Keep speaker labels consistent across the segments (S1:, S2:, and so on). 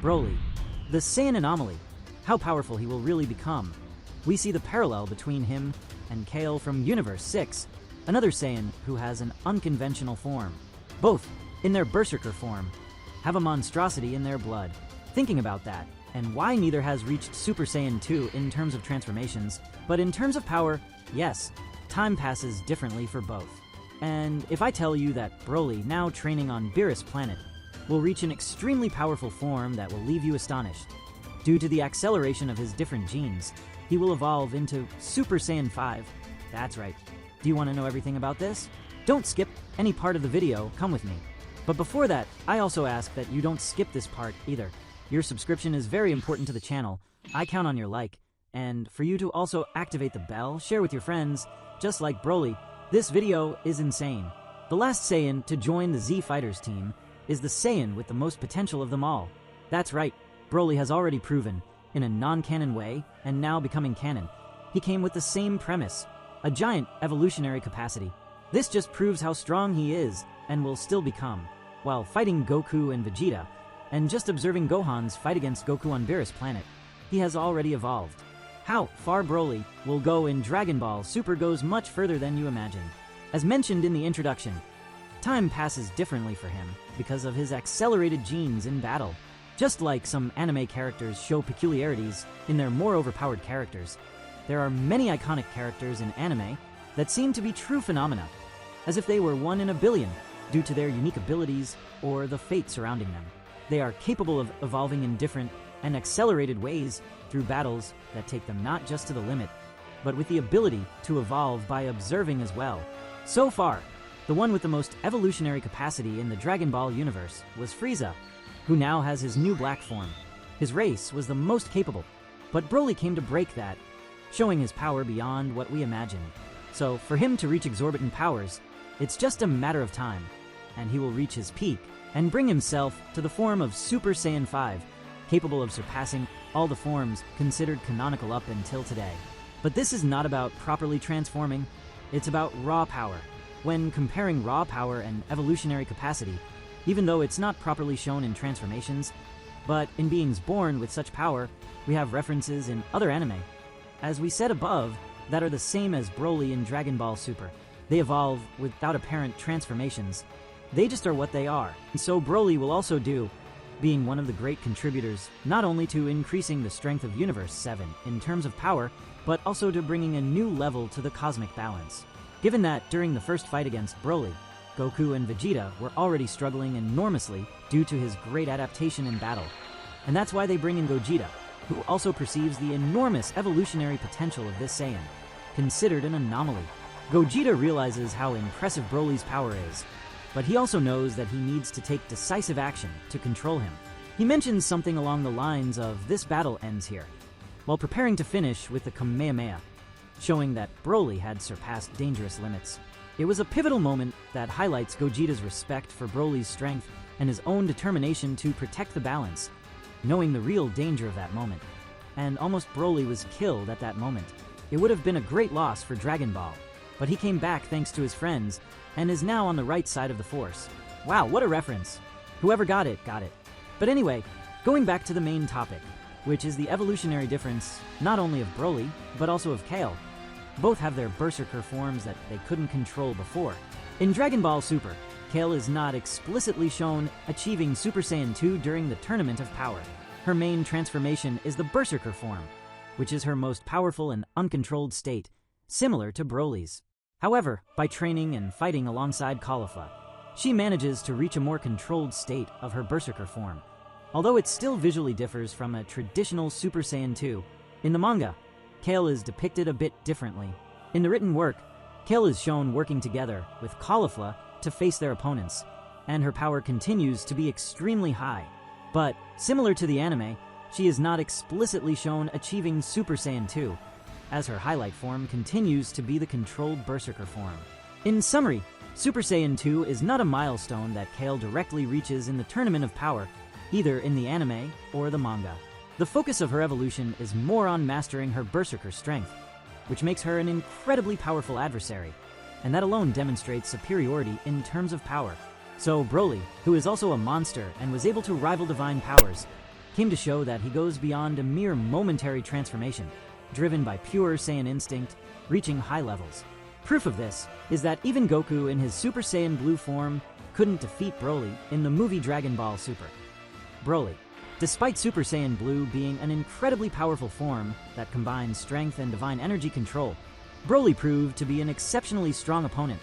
S1: Broly, the Saiyan anomaly, how powerful he will really become. We see the parallel between him and Kale from Universe 6, another Saiyan who has an unconventional form. Both, in their Berserker form, have a monstrosity in their blood. Thinking about that, and why neither has reached Super Saiyan 2 in terms of transformations, but in terms of power, yes, time passes differently for both. And if I tell you that Broly, now training on Beerus planet, will reach an extremely powerful form that will leave you astonished. Due to the acceleration of his different genes, he will evolve into Super Saiyan 5. That's right. Do you want to know everything about this? Don't skip any part of the video, come with me. But before that, I also ask that you don't skip this part either. Your subscription is very important to the channel. I count on your like. And for you to also activate the bell, share with your friends. Just like Broly, this video is insane. The last Saiyan to join the Z Fighters team is the Saiyan with the most potential of them all. That's right, Broly has already proven, in a non-canon way, and now becoming canon, he came with the same premise, a giant evolutionary capacity. This just proves how strong he is, and will still become, while fighting Goku and Vegeta, and just observing Gohan's fight against Goku on Beerus planet, he has already evolved. How far Broly will go in Dragon Ball Super goes much further than you imagined. As mentioned in the introduction, time passes differently for him because of his accelerated genes in battle. Just like some anime characters show peculiarities in their more overpowered characters, there are many iconic characters in anime that seem to be true phenomena, as if they were one in a billion due to their unique abilities or the fate surrounding them. They are capable of evolving in different and accelerated ways through battles that take them not just to the limit, but with the ability to evolve by observing as well. So far, the one with the most evolutionary capacity in the Dragon Ball universe was Frieza, who now has his new black form. His race was the most capable, but Broly came to break that, showing his power beyond what we imagined. So for him to reach exorbitant powers, it's just a matter of time, and he will reach his peak and bring himself to the form of Super Saiyan 5, capable of surpassing all the forms considered canonical up until today. But this is not about properly transforming, it's about raw power. When comparing raw power and evolutionary capacity, even though it's not properly shown in transformations, but in beings born with such power, we have references in other anime, as we said above, that are the same as Broly in Dragon Ball Super. They evolve without apparent transformations. They just are what they are. And so Broly will also do, being one of the great contributors, not only to increasing the strength of Universe 7 in terms of power, but also to bringing a new level to the cosmic balance. Given that during the first fight against Broly, Goku and Vegeta were already struggling enormously due to his great adaptation in battle. And that's why they bring in Gogeta, who also perceives the enormous evolutionary potential of this Saiyan, considered an anomaly. Gogeta realizes how impressive Broly's power is, but he also knows that he needs to take decisive action to control him. He mentions something along the lines of "this battle ends here," while preparing to finish with the Kamehameha, showing that Broly had surpassed dangerous limits. It was a pivotal moment that highlights Gogeta's respect for Broly's strength and his own determination to protect the balance, knowing the real danger of that moment. And almost Broly was killed at that moment. It would have been a great loss for Dragon Ball, but he came back thanks to his friends and is now on the right side of the Force. Wow, what a reference. Whoever got it, got it. But anyway, going back to the main topic, which is the evolutionary difference not only of Broly, but also of Kale. Both have their Berserker forms that they couldn't control before. In Dragon Ball Super, Kale is not explicitly shown achieving Super Saiyan 2 during the Tournament of Power. Her main transformation is the Berserker form, which is her most powerful and uncontrolled state, similar to Broly's. However, by training and fighting alongside Caulifla, she manages to reach a more controlled state of her Berserker form, although it still visually differs from a traditional Super Saiyan 2. In the manga, Kale is depicted a bit differently. In the written work, Kale is shown working together with Caulifla to face their opponents, and her power continues to be extremely high. But, similar to the anime, she is not explicitly shown achieving Super Saiyan 2, as her highlight form continues to be the controlled Berserker form. In summary, Super Saiyan 2 is not a milestone that Kale directly reaches in the Tournament of Power, either in the anime or the manga. The focus of her evolution is more on mastering her Berserker strength, which makes her an incredibly powerful adversary, and that alone demonstrates superiority in terms of power. So Broly, who is also a monster and was able to rival divine powers, came to show that he goes beyond a mere momentary transformation, driven by pure Saiyan instinct, reaching high levels. Proof of this is that even Goku in his Super Saiyan Blue form couldn't defeat Broly in the movie Dragon Ball Super. Broly, despite Super Saiyan Blue being an incredibly powerful form that combines strength and divine energy control, Broly proved to be an exceptionally strong opponent,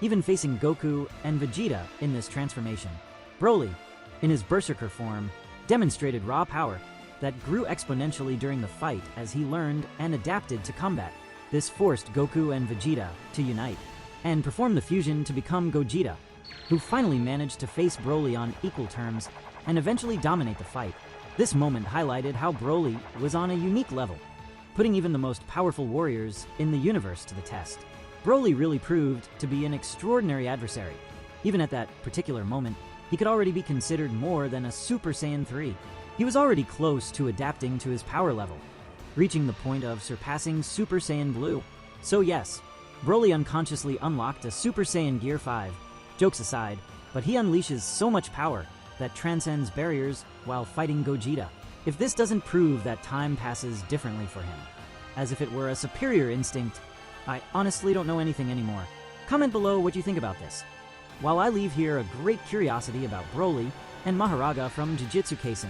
S1: even facing Goku and Vegeta in this transformation. Broly, in his Berserker form, demonstrated raw power that grew exponentially during the fight as he learned and adapted to combat. This forced Goku and Vegeta to unite and perform the fusion to become Gogeta, who finally managed to face Broly on equal terms and eventually dominate the fight. This moment highlighted how Broly was on a unique level, putting even the most powerful warriors in the universe to the test. Broly really proved to be an extraordinary adversary. Even at that particular moment, he could already be considered more than a Super Saiyan 3. He was already close to adapting to his power level, reaching the point of surpassing Super Saiyan Blue. So yes, Broly unconsciously unlocked a Super Saiyan Gear 5, jokes aside, but he unleashes so much power that transcends barriers while fighting Gogeta. If this doesn't prove that time passes differently for him, as if it were a superior instinct, I honestly don't know anything anymore. Comment below what you think about this. While I leave here a great curiosity about Broly and Mahoraga from Jujutsu Kaisen.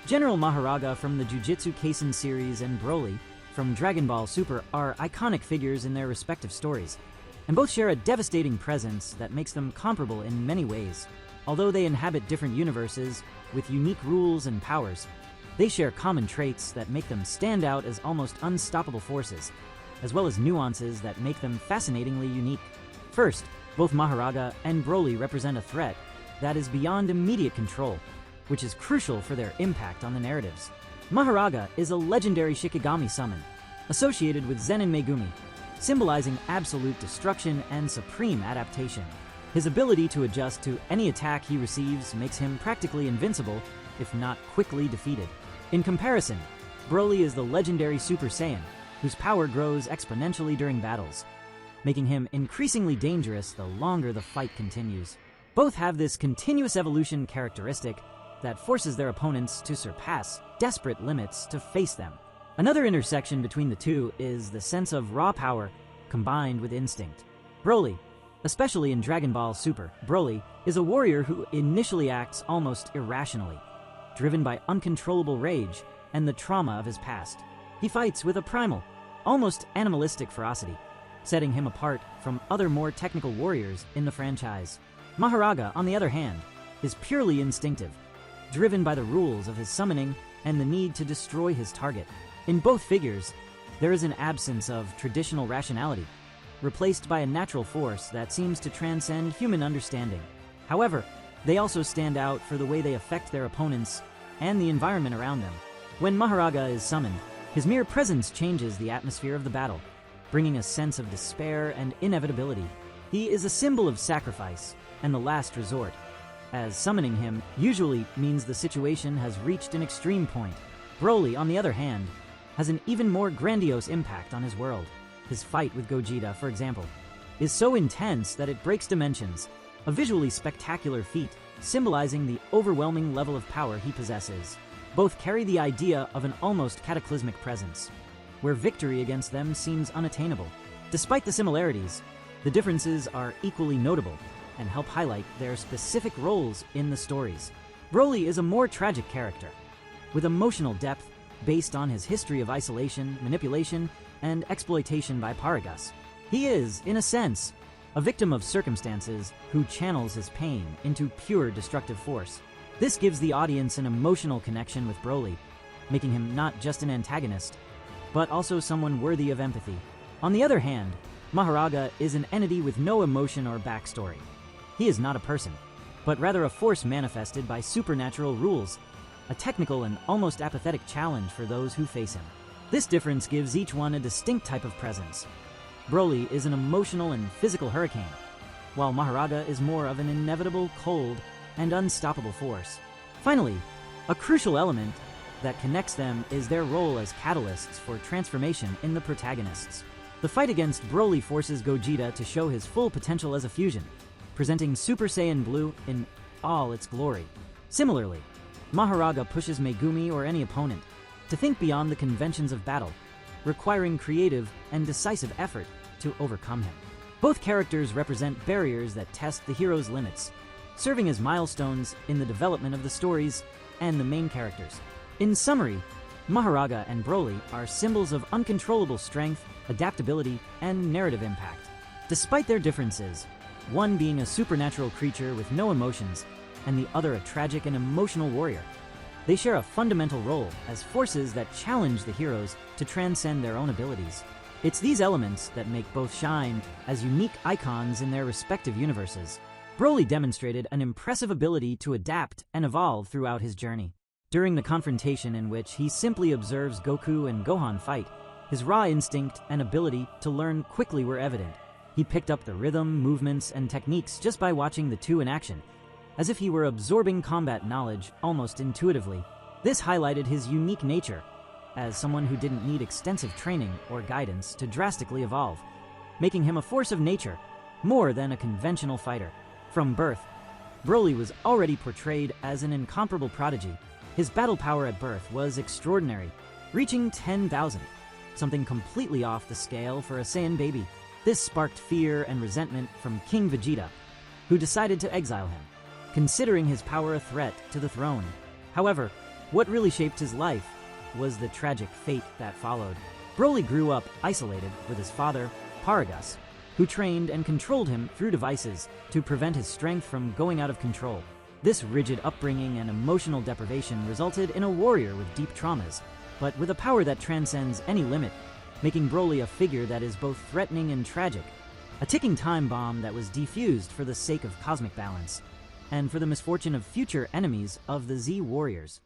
S1: General Mahoraga from the Jujutsu Kaisen series and Broly from Dragon Ball Super are iconic figures in their respective stories, and both share a devastating presence that makes them comparable in many ways. Although they inhabit different universes with unique rules and powers, they share common traits that make them stand out as almost unstoppable forces, as well as nuances that make them fascinatingly unique. First, both Mahoraga and Broly represent a threat that is beyond immediate control, which is crucial for their impact on the narratives. Mahoraga is a legendary Shikigami summon, associated with Zen and Megumi, symbolizing absolute destruction and supreme adaptation. His ability to adjust to any attack he receives makes him practically invincible, if not quickly defeated. In comparison, Broly is the legendary Super Saiyan, whose power grows exponentially during battles, making him increasingly dangerous the longer the fight continues. Both have this continuous evolution characteristic that forces their opponents to surpass desperate limits to face them. Another intersection between the two is the sense of raw power combined with instinct. Broly, especially in Dragon Ball Super, Broly is a warrior who initially acts almost irrationally, driven by uncontrollable rage and the trauma of his past. He fights with a primal, almost animalistic ferocity, setting him apart from other more technical warriors in the franchise. Mahoraga, on the other hand, is purely instinctive, driven by the rules of his summoning and the need to destroy his target. In both figures, there is an absence of traditional rationality, replaced by a natural force that seems to transcend human understanding. However, they also stand out for the way they affect their opponents and the environment around them. When Mahoraga is summoned, his mere presence changes the atmosphere of the battle, bringing a sense of despair and inevitability. He is a symbol of sacrifice and the last resort, as summoning him usually means the situation has reached an extreme point. Broly, on the other hand, has an even more grandiose impact on his world. His fight with Gogeta, for example, is so intense that it breaks dimensions, a visually spectacular feat symbolizing the overwhelming level of power he possesses. Both carry the idea of an almost cataclysmic presence, where victory against them seems unattainable. Despite the similarities, the differences are equally notable and help highlight their specific roles in the stories. Broly is a more tragic character, with emotional depth based on his history of isolation, manipulation, and exploitation by Paragus. He is, in a sense, a victim of circumstances who channels his pain into pure destructive force. This gives the audience an emotional connection with Broly, making him not just an antagonist, but also someone worthy of empathy. On the other hand, Mahoraga is an entity with no emotion or backstory. He is not a person, but rather a force manifested by supernatural rules, a technical and almost apathetic challenge for those who face him. This difference gives each one a distinct type of presence. Broly is an emotional and physical hurricane, while Mahoraga is more of an inevitable, cold, and unstoppable force. Finally, a crucial element that connects them is their role as catalysts for transformation in the protagonists. The fight against Broly forces Gogeta to show his full potential as a fusion, presenting Super Saiyan Blue in all its glory. Similarly, Mahoraga pushes Megumi or any opponent to think beyond the conventions of battle, requiring creative and decisive effort to overcome him. Both characters represent barriers that test the hero's limits, serving as milestones in the development of the stories and the main characters. In summary, Mahoraga and Broly are symbols of uncontrollable strength, adaptability, and narrative impact. Despite their differences, one being a supernatural creature with no emotions, and the other a tragic and emotional warrior, they share a fundamental role as forces that challenge the heroes to transcend their own abilities. It's these elements that make both shine as unique icons in their respective universes. Broly demonstrated an impressive ability to adapt and evolve throughout his journey. During the confrontation in which he simply observes Goku and Gohan fight, his raw instinct and ability to learn quickly were evident. He picked up the rhythm, movements, and techniques just by watching the two in action, as if he were absorbing combat knowledge almost intuitively. This highlighted his unique nature as someone who didn't need extensive training or guidance to drastically evolve, making him a force of nature more than a conventional fighter. From birth, Broly was already portrayed as an incomparable prodigy. His battle power at birth was extraordinary, reaching 10,000, something completely off the scale for a Saiyan baby. This sparked fear and resentment from King Vegeta, who decided to exile him, considering his power a threat to the throne. However, what really shaped his life was the tragic fate that followed. Broly grew up isolated with his father, Paragus, who trained and controlled him through devices to prevent his strength from going out of control. This rigid upbringing and emotional deprivation resulted in a warrior with deep traumas, but with a power that transcends any limit, making Broly a figure that is both threatening and tragic, a ticking time bomb that was defused for the sake of cosmic balance, and for the misfortune of future enemies of the Z Warriors.